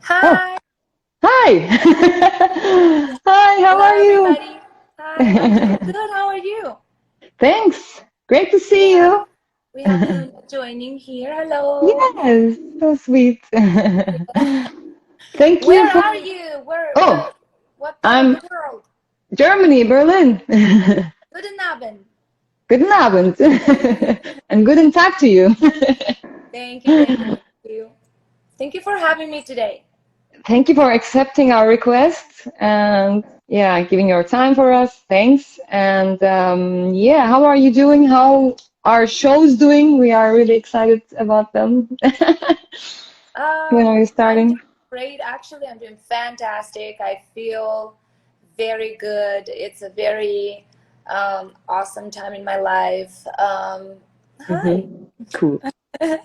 Oh, Hi. hi. Hi, how Hello, are you? everybody. Hi, I'm doing good. How are you? Thanks. Great to We see have you. we have Luna joining here. Hello. Yes, so sweet. Thank you Where for. are you? Where Oh, what part of I'm the world? Germany, Berlin. Guten Abend. Guten Abend. And guten Tag to you. Thank you, thank you, thank you. Thank you for having me today. Thank you for accepting our request and yeah, giving your time for us. Thanks. And yeah, how are you doing? How are shows doing? We are really excited about them. When are you I'm starting? doing great. Actually, I'm doing fantastic. I feel very good. It's a very awesome time in my life. Hi. Cool. And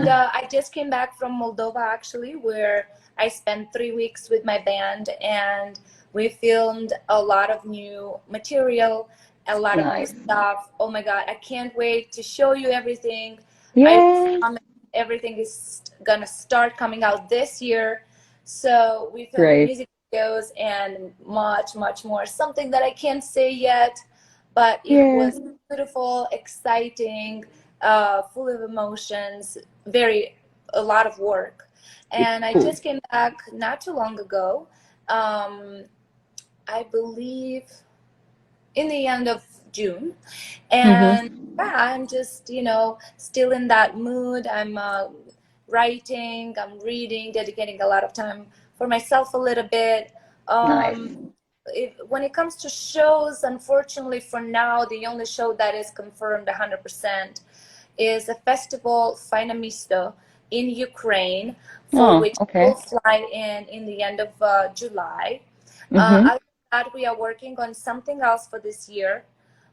I just came back from Moldova actually, where I spent 3 weeks with my band, and we filmed a lot of new material, a lot of new Nice. stuff. Oh my God, I can't wait to show you everything. I Yay. promise everything is gonna start coming out this year. So we filmed Great. music videos and much, much more. Something that I can't say yet, but it Yeah. was beautiful, exciting, full of emotions, a lot of work. And I Cool. just came back not too long ago. Um, I believe in the end of June. And Mm-hmm. yeah, I'm just, still in that mood. I'm writing, I'm reading, dedicating a lot of time for myself a little bit. Nice. When it comes to shows, unfortunately, for now, the only show that is confirmed 100% is a festival Finamisto in Ukraine, for Oh, which we'll okay. fly in the end of July. Mm-hmm. Other than that, we are working on something else for this year.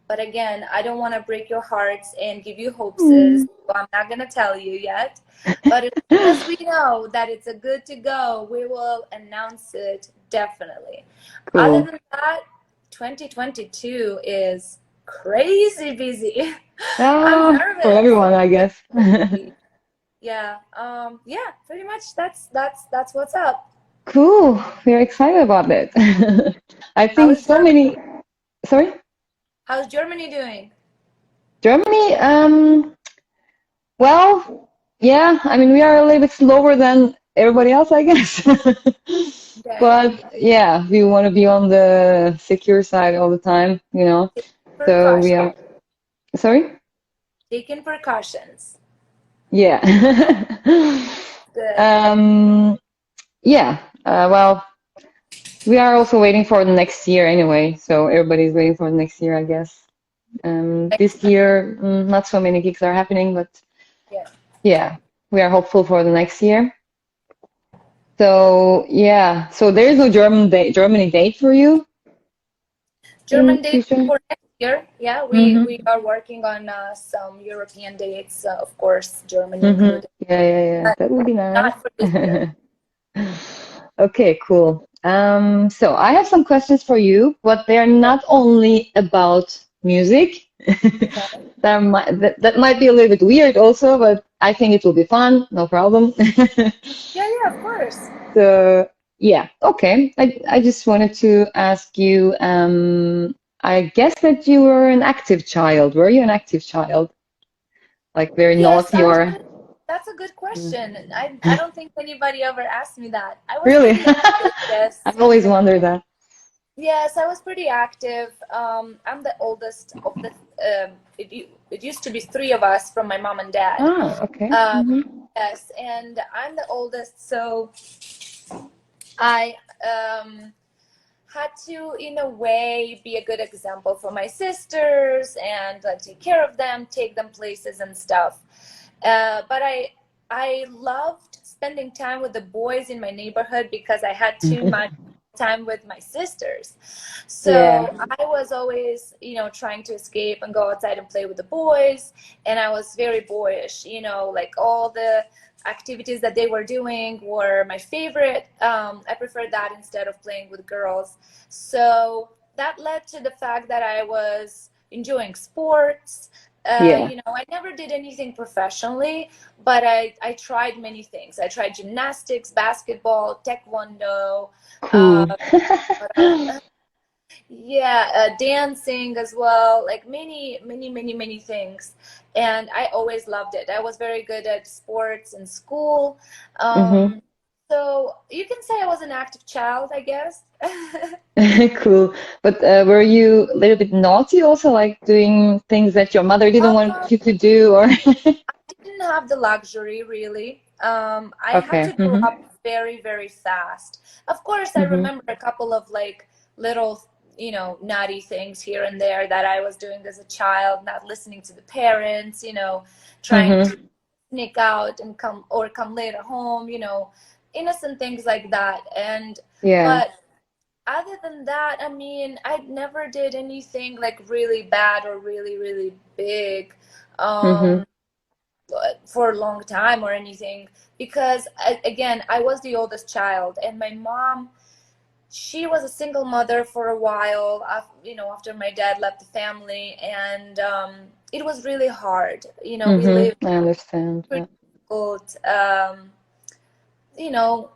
But again, I don't want to break your hearts and give you hopeses, Mm. so I'm not going to tell you yet. But as soon as we know that it's a good to go, we will announce it definitely. Other Cool. than that, 2022 is crazy busy. I'm Ah, for nervous. everyone, I guess. Yeah. Yeah, pretty much that's what's up. Cool. We're excited about it. I How think is so Germany? many. Sorry? How's Germany doing? Germany? Well, yeah, I mean, we are a little bit slower than everybody else, I guess. Okay. But yeah, we want to be on the secure side all the time, you know. So we Precaution. are. Sorry? Taking precautions. Yeah. Good. Um, yeah. Well, we are also waiting for the next year anyway. So everybody's waiting for the next year, I guess. This year, not so many gigs are happening, but Yeah. yeah, we are hopeful for the next year. So yeah, so there is no Germany date for you in the German dates future. for next year. Yeah, we Mm-hmm. are working on some European dates, of course, Germany Mm-hmm. included, Yeah, yeah, yeah. but That would be nice. not for this year. Okay, cool. So I have some questions for you, but they are Okay. not only about music. Okay. That might be a little bit weird also, but I think it will be fun, no problem. Yeah, yeah, of course. So yeah, okay. I just wanted to ask you, I guess that you were an active child. Were you an active child? Like very Yes, naughty I was or pretty. That's a good question. I don't think anybody ever asked me that. I was really? pretty active, yes. I've always wondered that. Yes, I was pretty active. I'm the oldest of the. It used to be three of us from my mom and dad. Ah, okay. Um, Mm-hmm. yes, and I'm the oldest, so I had to, in a way, be a good example for my sisters and take care of them, take them places and stuff. But I loved spending time with the boys in my neighborhood because I had too much time with my sisters. Yeah. So I was always, trying to escape and go outside and play with the boys. And I was very boyish, like all the activities that they were doing were my favorite. I preferred that instead of playing with girls. So that led to the fact that I was enjoying sports, Yeah. I never did anything professionally, but I tried many things. I tried gymnastics, basketball, taekwondo, uh, Cool. what else? Yeah, dancing as well, like many things. And I always loved it. I was very good at sports in school. Hmm. So you can say I was an active child, I guess. Cool. But were you a little bit naughty also, like doing things that your mother didn't want Um, you to do, or? didn't have the luxury really. I had Okay. to grow up very fast. Of course, I Hmm. remember a couple of like little, naughty things here and there that I was doing as a child, not listening to the parents, trying Hmm. to sneak out and come later home, innocent things like that. Yeah. But other than that, I mean, I never did anything like really bad or really big. Hmm. Um, for a long time or anything, because again, I was the oldest child, and my mom, she was a single mother for a while, after my dad left the family. And it was really hard. We Hmm. lived I understand. pretty Yeah. difficult, you know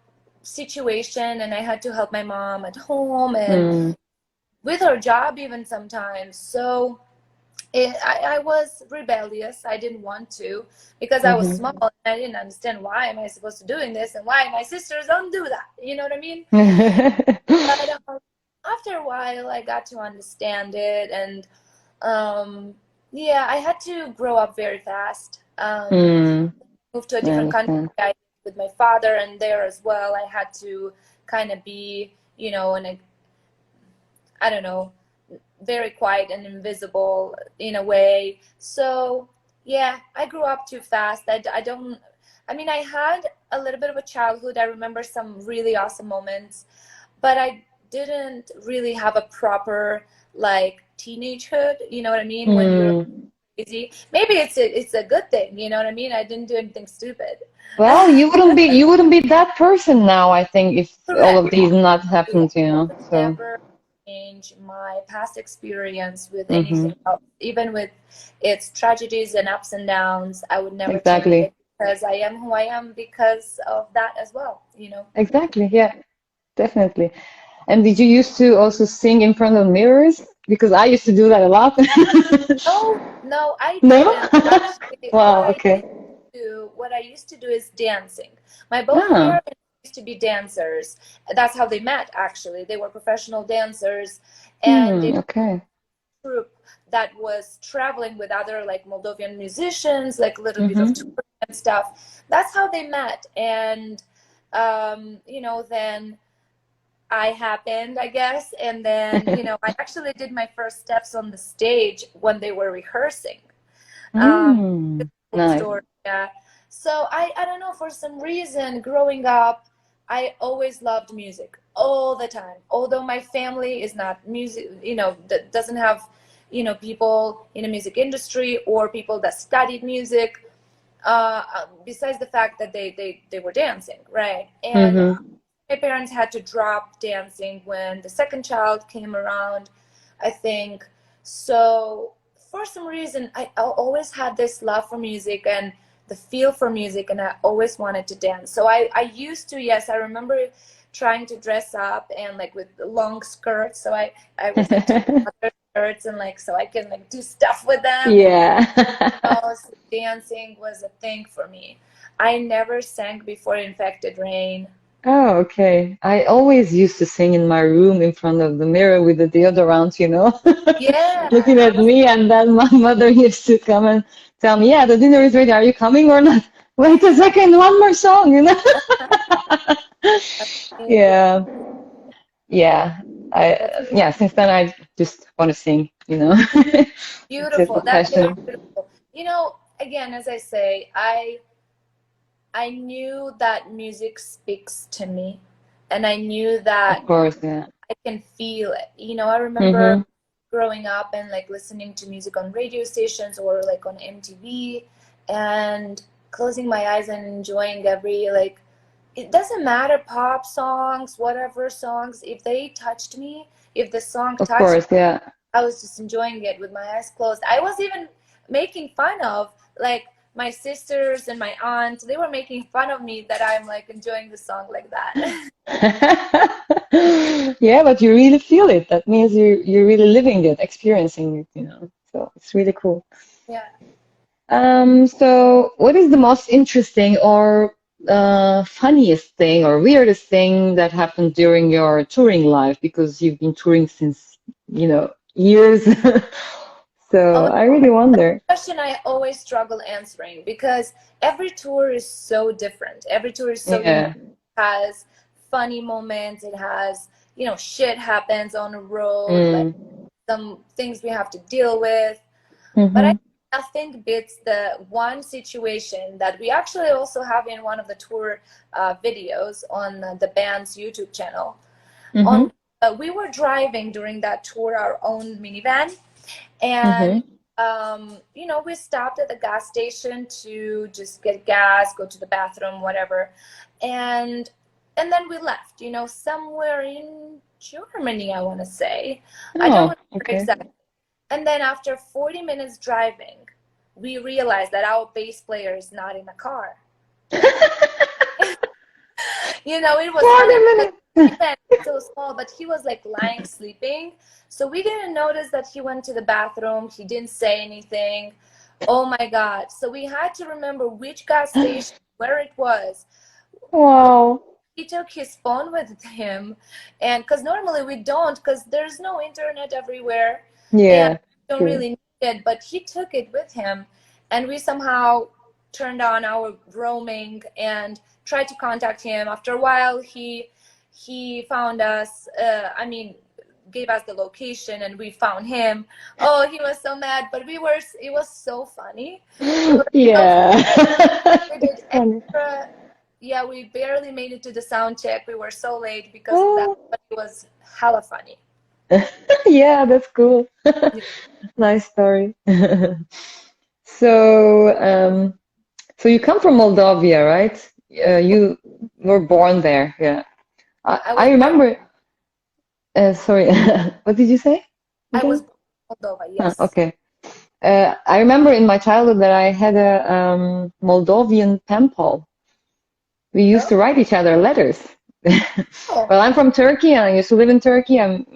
situation, and I had to help my mom at home and Mm. with her job even sometimes. So I was rebellious. I didn't want to, because I was small Hmm. and I didn't understand why am I supposed to doing this and why my sisters don't do that. You know what I mean? But after a while, I got to understand it, and yeah, I had to grow up very fast. Mm. Moved to a I different country understand. with my father, and there as well, I had to kind of be, in a, I don't know, very quiet and invisible in a way. So yeah, I grew up too fast. I don't. I mean, I had a little bit of a childhood. I remember some really awesome moments, but I didn't really have a proper like teenagehood. You know what I mean? When you're Mm. crazy, maybe it's a good thing. You know what I mean? I didn't do anything stupid. Well, you wouldn't be that person now, I think, if all Correct. of these not Yeah, happened, I would So, never change my past experience with hmm. anything else, even with its tragedies and ups and downs. I would never change Exactly. it, because I am who I am because of that as well. Exactly. Yeah, definitely. And did you used to also sing in front of mirrors? Because I used to do that a lot. No, no, I No? didn't. Actually, Wow, okay. what I used to do is dancing. My both Ah, parents used to be dancers. That's how they met, actually. They were professional dancers, and they okay. group that was traveling with other like Moldovan musicians, like a little bit of Mm-hmm. tour and stuff. That's how they met. And then I happened, I guess. And then, I actually did my first steps on the stage when they were rehearsing. Um, cool Nice. story, yeah. So I don't know, for some reason, growing up, I always loved music all the time. Although my family is not music, doesn't have, people in the music industry or people that studied music. Besides the fact that they were dancing, right? And Mm-hmm. my parents had to drop dancing when the second child came around, I think. So for some reason, I always had this love for music and the feel for music, and I always wanted to dance. So I used to, yes, I remember trying to dress up and like with long skirts. So I would like to other skirts and like so I can like do stuff with them. And Yeah. so dancing was a thing for me. I never sang before Infected Rain. Oh, okay. I always used to sing in my room in front of the mirror with the deodorant, Yeah, looking I at was. me, and then my mother used to come and tell me, "Yeah, the dinner is ready. Are you coming or not? Wait a second, one more song." Amazing. Yeah, yeah. I That's yeah. Since then, I just want to sing. It's just a beautiful. That is passion. beautiful. Again, as I say, I knew that music speaks to me, and I knew Of that course, yeah. I can feel it. I remember Mm-hmm. growing up and like listening to music on radio stations or like on MTV, and closing my eyes and enjoying every like, it doesn't matter, pop songs, whatever songs, if they touched me, if the song Of touched me, course, yeah. I was just enjoying it with my eyes closed. I was even making fun of, like my sisters and my aunt, they were making fun of me that I'm like enjoying the song like that. Yeah, but you really feel it. That means you're really living it, experiencing it, you know. So it's really cool. Yeah. So what is the most interesting or funniest thing or weirdest thing that happened during your touring life? Because you've been touring since, you know, years. So Oh, I really wonder. question I always struggle answering because every tour is so different. Every tour is so unique. Yeah. It has funny moments. It has, you know, shit happens on the road, like Mm. some things we have to deal with. But I Mm-hmm. nothing beats the one situation that we actually also have in one of the tour videos on the band's YouTube channel. Mm-hmm. On we were driving during that tour our own minivan, and Mm-hmm. you know, we stopped at the gas station to just get gas, go to the bathroom, whatever, and then we left, you know, somewhere in Germany, I want to say. I don't Oh, remember okay. exactly. And then after 40 minutes driving, we realized that our bass player is not in the car. You know, it was funny 40 because minutes. the is so small, but he was like lying sleeping. So we didn't notice that he went to the bathroom. He didn't say anything. Oh my God. So we had to remember which gas station, where it was. Wow. He took his phone with him, and because normally we don't, because there's no internet everywhere and Yeah, we don't true. really need it, but he took it with him, and we somehow turned on our roaming and tried to contact him. After a while, he found us. I mean, gave us the location, and we found him. Oh, he was so mad, but we were. It was so funny. It was so Yeah. we did It's funny. extra. Yeah, we barely made it to the sound check. We were so late because of that, Oh. but it was hella funny. Yeah, that's cool. Nice story. So, so you come from Moldavia, right? You were born there. Yeah. I I was born. remember. Sorry, what did you say I was again? born in Moldova. Huh, Yes. okay. I remember in my childhood that I had a Moldovan pen pal. We used to write each other letters. Oh, Well, I'm from Turkey and I used to live in Turkey. I'm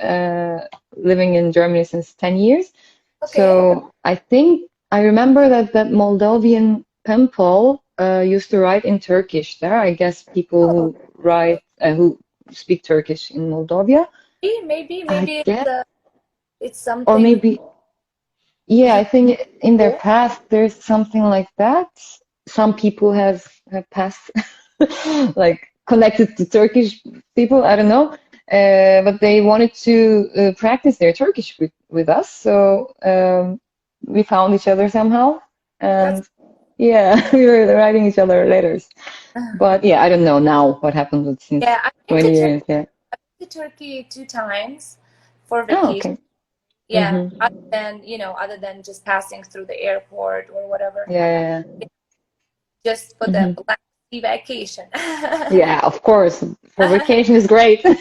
living in Germany since 10 years. okay. So I think I remember that Moldovan pen pal used to write in Turkish. There, I guess people Oh, who write who speak Turkish in Moldavia. I maybe guess, it's or something maybe, yeah, I you think in their do. past there's something like that. Some people have passed, like connected to Turkish people. I don't know, but they wanted to practice their Turkish with us, so we found each other somehow, That's and yeah, we were writing each other letters. But yeah, I don't know now what happened since yeah. I've been 20 years. Yeah. to Turkey 2 times for Oh, vacation. okay. Yeah, Mm-hmm. other than just passing through the airport or whatever, Yeah. just for the Yeah. Black Sea vacation. Yeah, of course. For vacation is great. Yeah,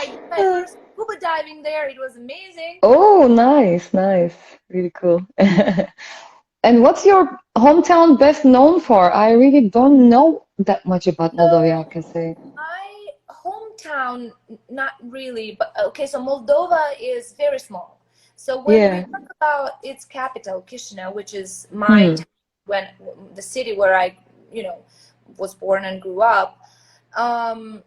I did my first scuba diving there. It was amazing. Oh, nice, nice. Really cool. And what's your hometown best known for? I really don't know that much about Moldova, I So can say. my hometown, not really, but okay. So Moldova is very small. So when we Yeah. talk about its capital, Chisinau, which is my Hmm. town, when the city where I, you know, was born and grew up, um,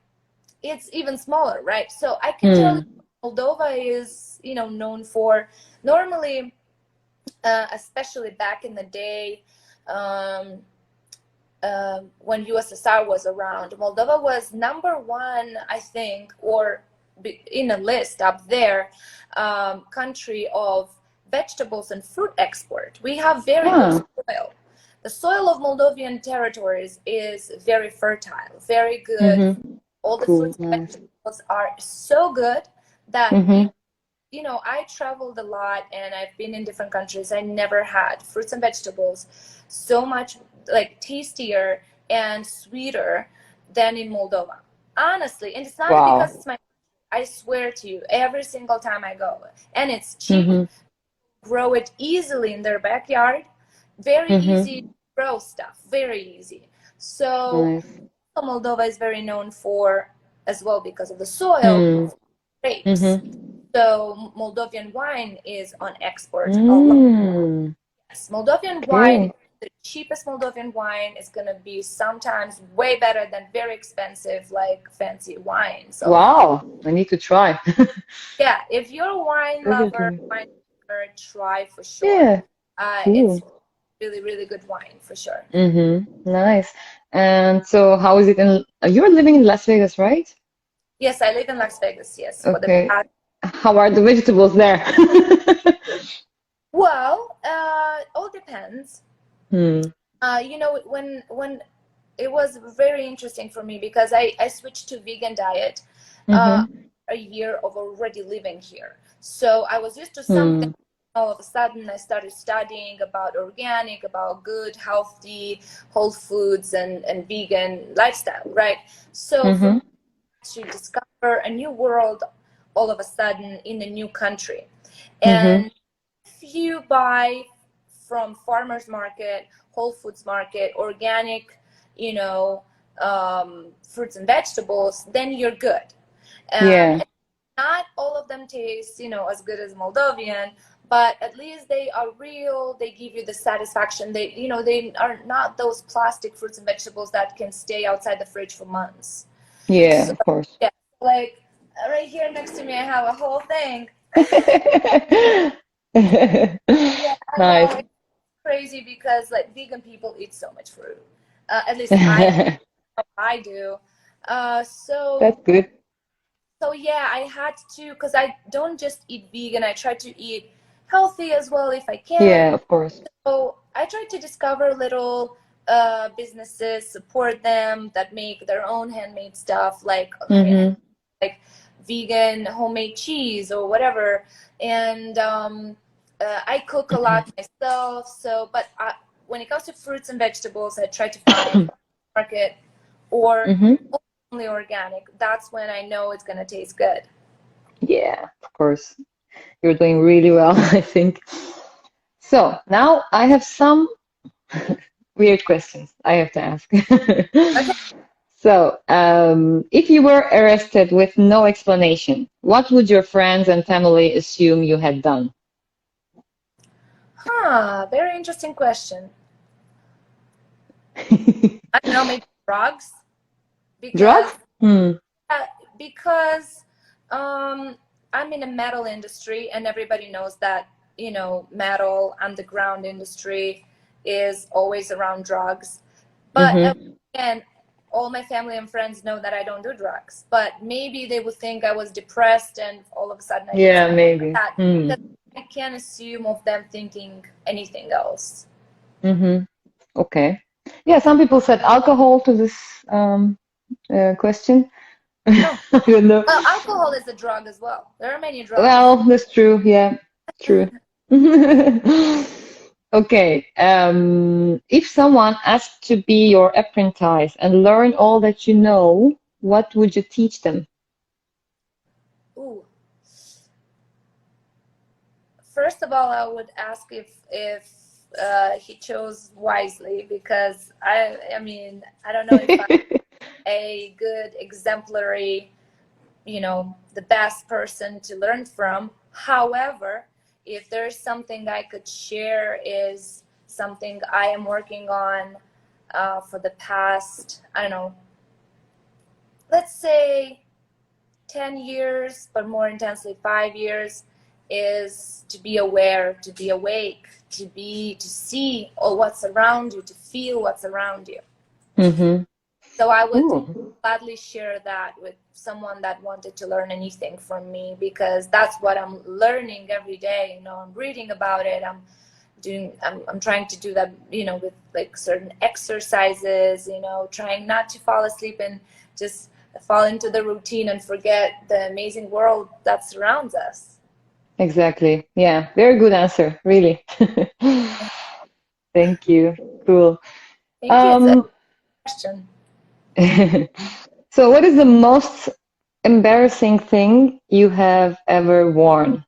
it's even smaller, right? So I can tell you, Hmm. Moldova is, you know, known for normally, especially back in the day. Um, when USSR was around, Moldova was #1, I think, or in a list up there, country of vegetables and fruit export. We have very good Ah, soil. The soil of Moldovan territories is very fertile, very good. mm-hmm. All the Cool, fruits and nice. vegetables are so good that Mm-hmm. you know, I traveled a lot and I've been in different countries. I never had fruits and vegetables so much like tastier and sweeter than in Moldova. Honestly, and it's not because Wow. it's my, I swear to you, every single time I go, and it's cheap. Mm-hmm. grow it easily in their backyard. Very easy to grow stuff, very easy. So Nice. Moldova is very known for as well because of the soil, grapes. So Moldovan wine is on export a lot. Yes, Moldovan wine, Okay. the cheapest Moldovan wine is gonna be sometimes way better than very expensive, like fancy wine. So Wow, I need to try. yeah, if you're a wine lover, Definitely. wine lover, try for sure. Yeah, It's cool. really, really good wine for sure. Nice. And so how is it in, you're living in Las Vegas, right? Yes, I live in Las Vegas, yes, for the Okay. past. How are the vegetables there? Well, all depends. Hmm. You know, when it was very interesting for me because I switched to vegan diet uh, a year of already living here. So I was used to something. Hmm. All of a sudden, I started studying about organic, about good, healthy, whole foods, and vegan lifestyle, right? So for me to discover a new world all of a sudden in a new country. And if you buy from farmers market, whole foods market, organic, you know, fruits and vegetables, then you're good. Yeah. And not all of them taste, you know, as good as Moldovan, but at least they are real. They give you the satisfaction. They, you know, they are not those plastic fruits and vegetables that can stay outside the fridge for months. Yeah, So of course. yeah, like right here next to me, I have a whole thing. Yeah, I know Nice. it's crazy because like vegan people eat so much fruit. At least I do. So That's good. yeah, I had to because I don't just eat vegan. I try to eat healthy as well if I can. Yeah, of course. So I try to discover little businesses, support them that make their own handmade stuff, like like vegan homemade cheese or whatever. And I cook a lot myself. So, but when it comes to fruits and vegetables, I try to find market or only organic. That's when I know it's gonna taste good. Yeah, of course. You're doing really well, I think. So now I have some weird questions I have to ask. Okay. So, if you were arrested with no explanation, what would your friends and family assume you had done? Huh. Very interesting question. I don't know, maybe drugs Drugs? because Hmm. uh, because I'm in a metal industry and everybody knows that, you know, metal underground industry is always around drugs. But again, all my family and friends know that I don't do drugs. But maybe they would think I was depressed and all of a sudden I did Yeah, something like maybe. that. Because I can't assume of them thinking anything else. Okay. Yeah, some people said alcohol to this question. No. I don't know. Well, alcohol is a drug as well. There are many drugs. Well, that's true. Yeah, true. Okay. If someone asked to be your apprentice and learn all that you know, what would you teach them? Ooh. First of all, I would ask if he chose wisely because I mean I don't know if I'm a good exemplary, you know, the best person to learn from. However, if there's something I could share is something I am working on for the past, I don't know, let's say 10 years, but more intensely 5 years, is to be aware, to be awake, to see all what's around you, to feel what's around you. So I would Cool. gladly share that with someone that wanted to learn anything from me because that's what I'm learning every day. You know, I'm reading about it. I'm trying to do that, you know, with like certain exercises, you know, trying not to fall asleep and just fall into the routine and forget the amazing world that surrounds us. Exactly. Yeah, very good answer, really. Thank you. Cool. Thank you. It's a Um, question. so what is the most embarrassing thing you have ever worn?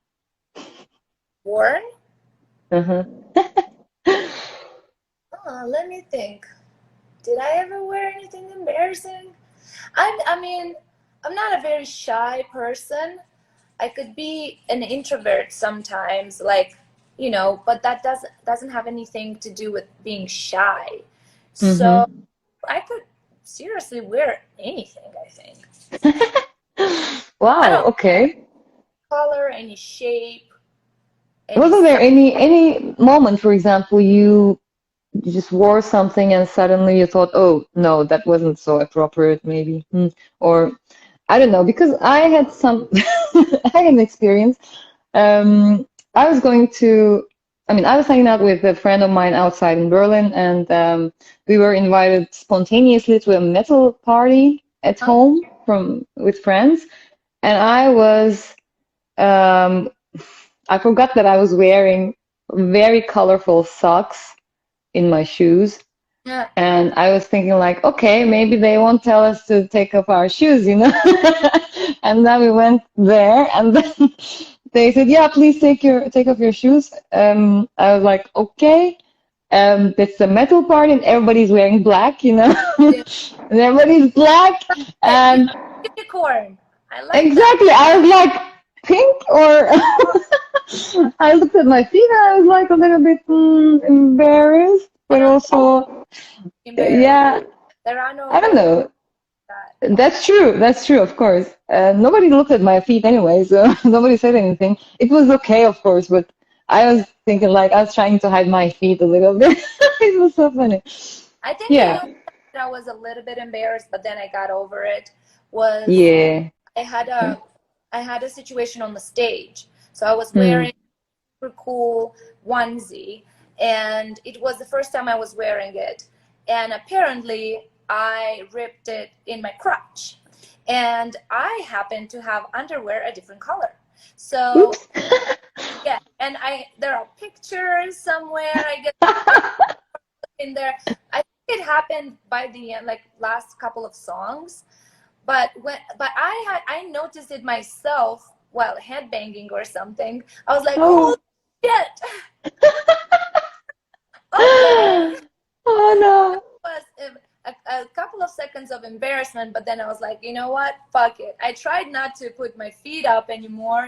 Worn? Uh-huh. Let me think. Did I ever wear anything embarrassing? I mean, I'm not a very shy person. I could be an introvert sometimes, like, but that doesn't have anything to do with being shy. So Mm-hmm. I could seriously wear anything, I think. I Wow, don't okay. color, any shape, any Wasn't there size. any moment, for example, you just wore something and suddenly you thought, oh no, that wasn't so appropriate, maybe, or I don't know, because I had some, I had an experience. I was going to, I mean, I was hanging out with a friend of mine outside in Berlin, and we were invited spontaneously to a metal party at home from with friends, and um, I forgot that I was wearing very colorful socks in my shoes. Yeah. And I was thinking like, okay, maybe they won't tell us to take off our shoes, you know? And then we went there and then they said, yeah, please take off your shoes. I was like, okay. It's a metal party and everybody's wearing black, you know? Yeah. And everybody's black You and unicorn. I like that. exactly, I was like, pink or I looked at my feet and I was like a little bit embarrassed, I but don't also, embarrassed. yeah, There are no I don't rules know. that. That's true. That's true, of course. Nobody looked at my feet anyway, so nobody said anything. It was okay, of course, but I was thinking like I was trying to hide my feet a little bit. It was so funny. I think the Yeah. only time that I was a little bit embarrassed, but then I got over it, was Yeah. I had a I had a situation on the stage. So I was Hmm. wearing a super cool onesie, and it was the first time I was wearing it. And apparently I ripped it in my crotch. And I happened to have underwear a different color. So Oops. yeah, and I there are pictures somewhere, I guess, I in there. I think it happened by the end, like last couple of songs. But I noticed it myself while headbanging or something. I was like, Oh. holy shit, okay. Oh That no. was a couple of seconds of embarrassment, but then I was like, you know what? Fuck it. I tried not to put my feet up anymore,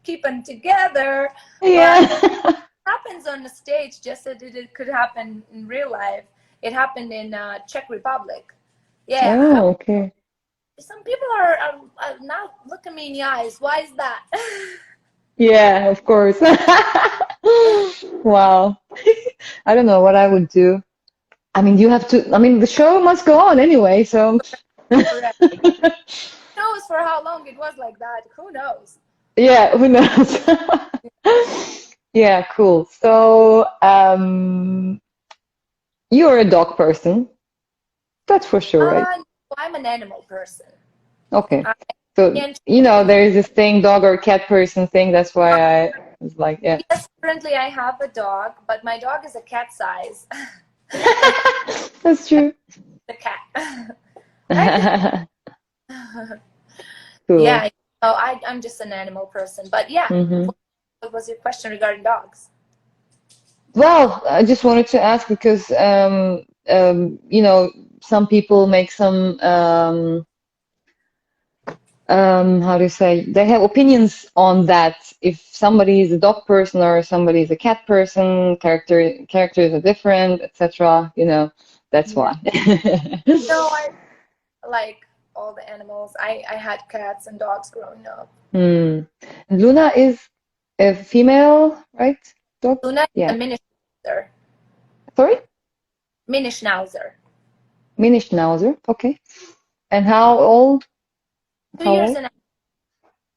keep them together. But it Yeah. happens on the stage just as it could happen in real life. It happened in Czech Republic. Yeah, Oh, okay. some people are not looking me in the eyes. Why is that? Yeah, of course. Wow. I don't know what I would do. I mean, you have to, I mean, the show must go on anyway, so Correct. Who knows for how long it was like that? Who knows? yeah, who knows? Yeah, cool. So, you're a dog person, that's for sure, right? No, I'm an animal person. Okay. I So, can't. there is this thing, dog or cat person thing. That's why I was like, yeah. Yes, currently I have a dog, but my dog is a cat size, and That's true. the cat. I think. Cool. Yeah. I'm just an animal person. But yeah, Hmm. what was your question regarding dogs? Well, I just wanted to ask because, some people make some, how do you say, they have opinions on that. If somebody is a dog person or somebody is a cat person, characters are different, etc. That's Yeah. why. No, I like all the animals. I had cats and dogs growing up. Hmm. Luna is a female, right? Dog? Luna is a Yeah. mini schnauzer. Sorry? Mini schnauzer. Mini Schnauzer. Okay. And how old? Two How years old? and a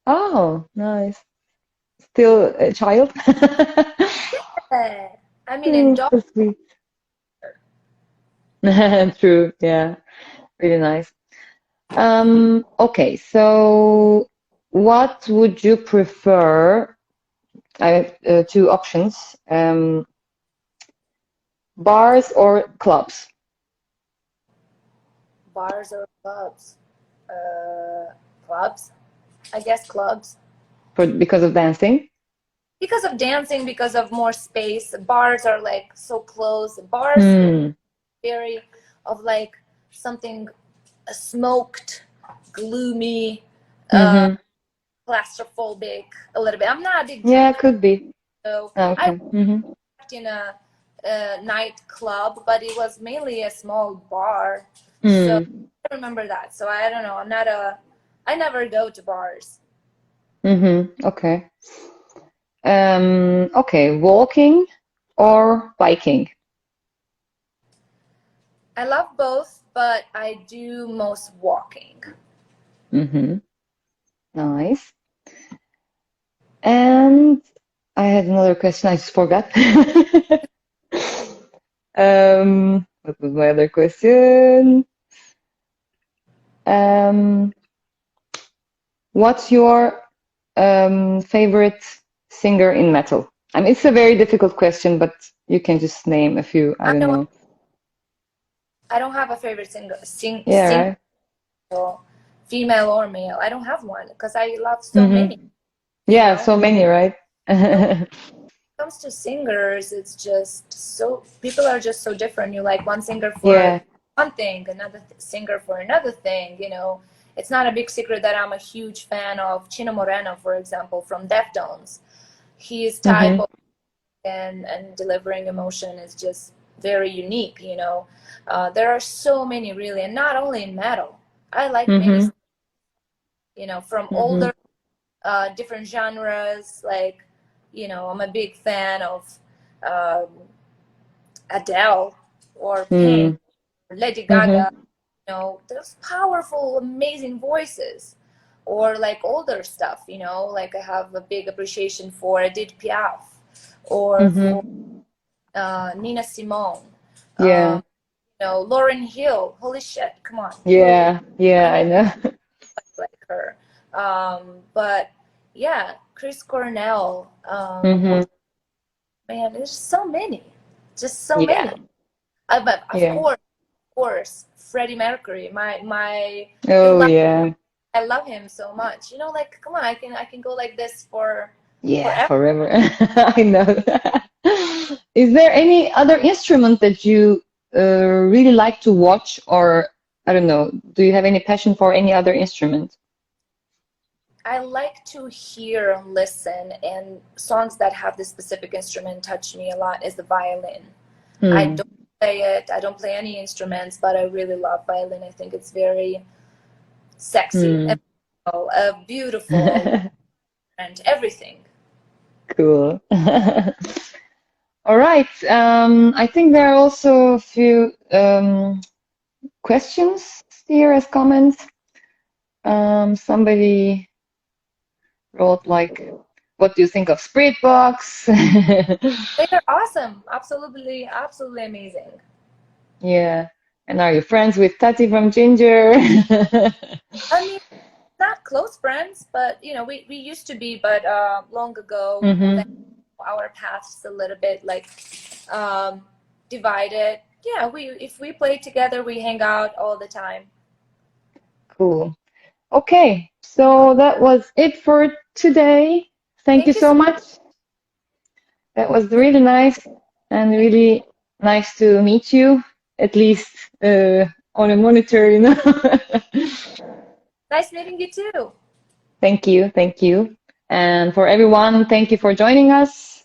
Oh, nice. Still a child? half. I mean, in Oh, dog. so sweet. True. Yeah. Really nice. Okay, so what would you prefer? I have two options, bars or clubs, Bars or clubs? Clubs. I guess clubs. because of dancing. because of dancing, because of more space. Bars are like so close. Bars very of like something smoked, gloomy, Mm-hmm. claustrophobic a little bit. I'm not a big Yeah, drinker, could be. so I Okay. Mm-hmm. worked in a nightclub, but it was mainly a small bar. So Mm. I remember that. So I don't know. I never go to bars. Mm-hmm. Okay. Okay, walking or biking? I love both, but I do most walking. Mm-hmm. Nice. And I had another question, I just forgot. What was my other question? Um, what's your favorite singer in metal? I mean, it's a very difficult question, but you can just name a few. I I don't don't know. I don't have a favorite Yeah, right. female or male. I don't have one because I love so many, Mm-hmm. you Yeah, know. so many, right? So comes to singers, it's just so people are just so different. You like one singer for Yeah. one thing, another singer for another thing. You know, it's not a big secret that I'm a huge fan of Chino Moreno, for example, from Deftones. His type Mm-hmm. of and delivering emotion is just very unique. You know, there are so many really, and not only in metal. I like many, Mm-hmm. you know, from Mm-hmm. older different genres. Like, you know, I'm a big fan of um, Adele or Pink Mm-hmm. or Lady Mm-hmm. Gaga. You know, those powerful, amazing voices. Or like older stuff, you know, like I have a big appreciation for Edith Piaf or for Mm-hmm. Nina Simone, Yeah. you know, Lauryn Hill. Holy shit, come on, who? Yeah. Yeah, I I mean, know. like her. But yeah, Chris Cornell. Mm-hmm. Man, there's so many, just so Yeah. many. But Yeah. of course, Freddie Mercury, my Oh, beloved. yeah. I love him so much. You know, like come on, I can go like this for Yeah, forever. forever. I know. Is there any other instrument that you really like to watch, or I don't know, do you have any passion for any other instrument? I like to hear and listen, and songs that have this specific instrument touch me a lot is the violin. I Hmm. don't play it. I don't play any instruments, but I really love violin. I think it's very sexy, Hmm. beautiful, and everything. Cool. All right. I think there are also a few questions here as comments. Somebody wrote like, "What do you think of Spirit Box?" They are awesome. Absolutely, absolutely amazing. Yeah. And are you friends with Tati from Ginger? I mean, not close friends, but you know, we used to be, but long ago, then Mm-hmm. our paths a little bit like um, divided. Yeah, we if we play together, we hang out all the time. Cool. Okay, so that was it for today. Thank you Thank you so so much. That was much. really nice and really nice to meet you, at least on a monitor, you know. Nice meeting you too. Thank you, thank you. And for everyone, thank you for joining us.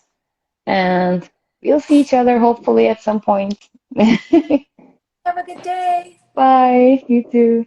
And we'll see each other hopefully at some point. Have a good day. Bye, you too.